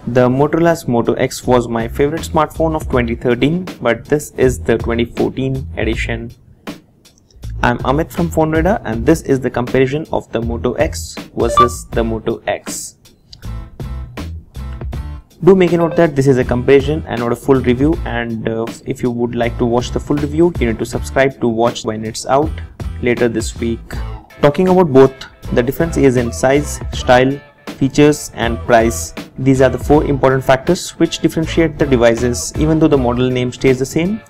The Motorola's Moto X was my favorite smartphone of 2013, but this is the 2014 edition. I'm Amit from Phone Radar, and this is the comparison of the Moto X versus the Moto X. Do make a note that this is a comparison and not a full review, and if you would like to watch the full review, you need to subscribe to watch when it's out later this week. Talking about both, the difference is in size, style, features and price. These are the four important factors which differentiate the devices. Even though the model name stays the same,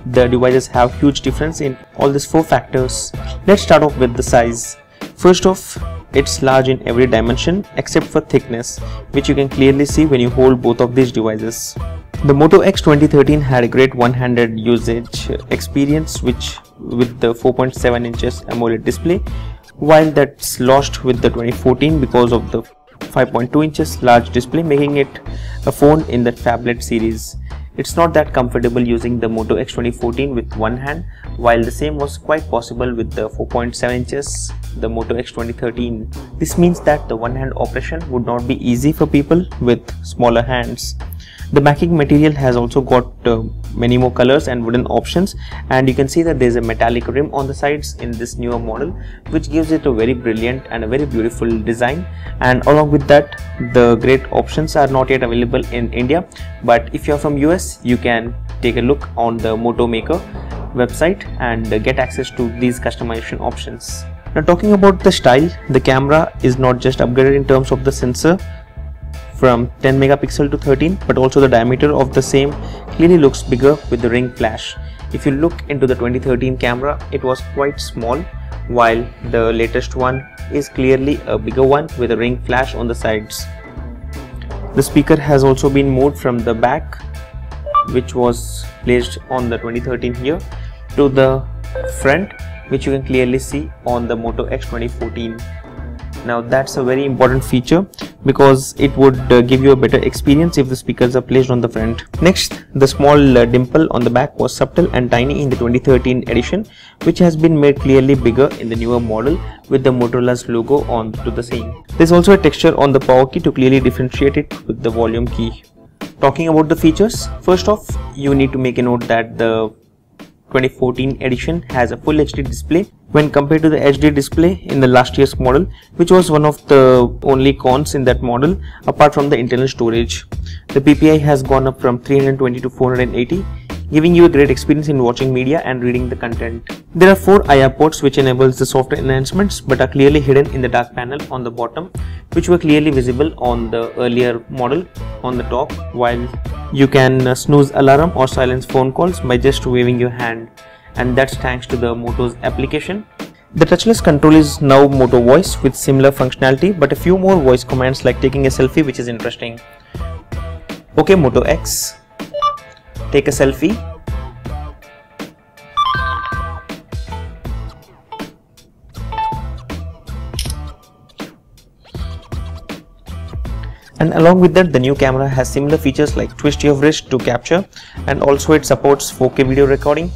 the devices have huge difference in all these four factors. Let's start off with the size. First off, it's large in every dimension except for thickness, which you can clearly see when you hold both of these devices. The Moto X 2013 had a great one-handed usage experience with the 4.7 inches AMOLED display, while that's lost with the 2014 because of the 5.2 inches large display, making it a phone in the phablet series. It's not that comfortable using the Moto X 2014 with one hand, while the same was quite possible with the 4.7 inches, the Moto X 2013. This means that the one-hand operation would not be easy for people with smaller hands. The backing material has also got many more colors and wooden options, and you can see that there is a metallic rim on the sides in this newer model, which gives it a very brilliant and a very beautiful design. And along with that, the great options are not yet available in India, but if you are from US, you can take a look on the Moto Maker website and get access to these customization options. Now, talking about the style, the camera is not just upgraded in terms of the sensor from 10 megapixel to 13, but also the diameter of the same clearly looks bigger with the ring flash. If you look into the 2013 camera, it was quite small, while the latest one is clearly a bigger one with a ring flash on the sides. The speaker has also been moved from the back, which was placed on the 2013 here, to the front, which you can clearly see on the Moto X 2014. Now that's a very important feature because it would give you a better experience if the speakers are placed on the front. Next, the small dimple on the back was subtle and tiny in the 2013 edition, which has been made clearly bigger in the newer model with the Motorola's logo onto the same. There's also a texture on the power key to clearly differentiate it with the volume key. Talking about the features, first off, you need to make a note that the 2014 edition has a full HD display when compared to the HD display in the last year's model, which was one of the only cons in that model apart from the internal storage. The PPI has gone up from 320 to 480, giving you a great experience in watching media and reading the content. There are 4 IR ports which enables the software enhancements but are clearly hidden in the dark panel on the bottom, which were clearly visible on the earlier model on the top, while you can snooze alarm or silence phone calls by just waving your hand, and that's thanks to the Moto's application. The touchless control is now Moto Voice with similar functionality, but a few more voice commands like taking a selfie, which is interesting. Okay Moto X, take a selfie. And along with that, the new camera has similar features like twist your wrist to capture, and also it supports 4K video recording,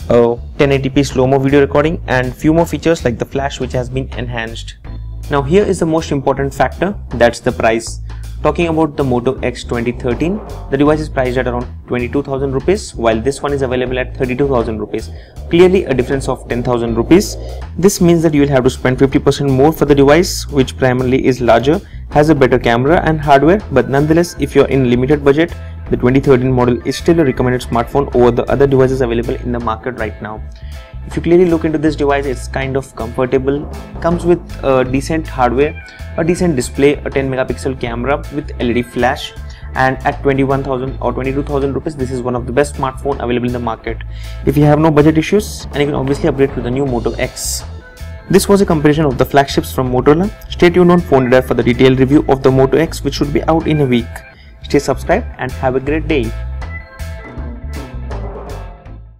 1080p slow-mo video recording, and few more features like the flash, which has been enhanced. Now here is the most important factor, that's the price. Talking about the Moto X 2013, the device is priced at around 22,000 rupees, while this one is available at 32,000 rupees. Clearly a difference of 10,000 rupees. This means that you will have to spend 50% more for the device, which primarily is larger, has a better camera and hardware, but nonetheless, if you are in limited budget, the 2013 model is still a recommended smartphone over the other devices available in the market right now. If you clearly look into this device, it's kind of comfortable, comes with a decent hardware, a decent display, a 10 megapixel camera with LED flash, and at 21,000 or 22,000 rupees, this is one of the best smartphones available in the market if you have no budget issues, and you can obviously upgrade to the new Moto X. This was a comparison of the flagships from Motorola. Stay tuned on Phone Radar for the detailed review of the Moto X, which should be out in a week. Stay subscribed and have a great day.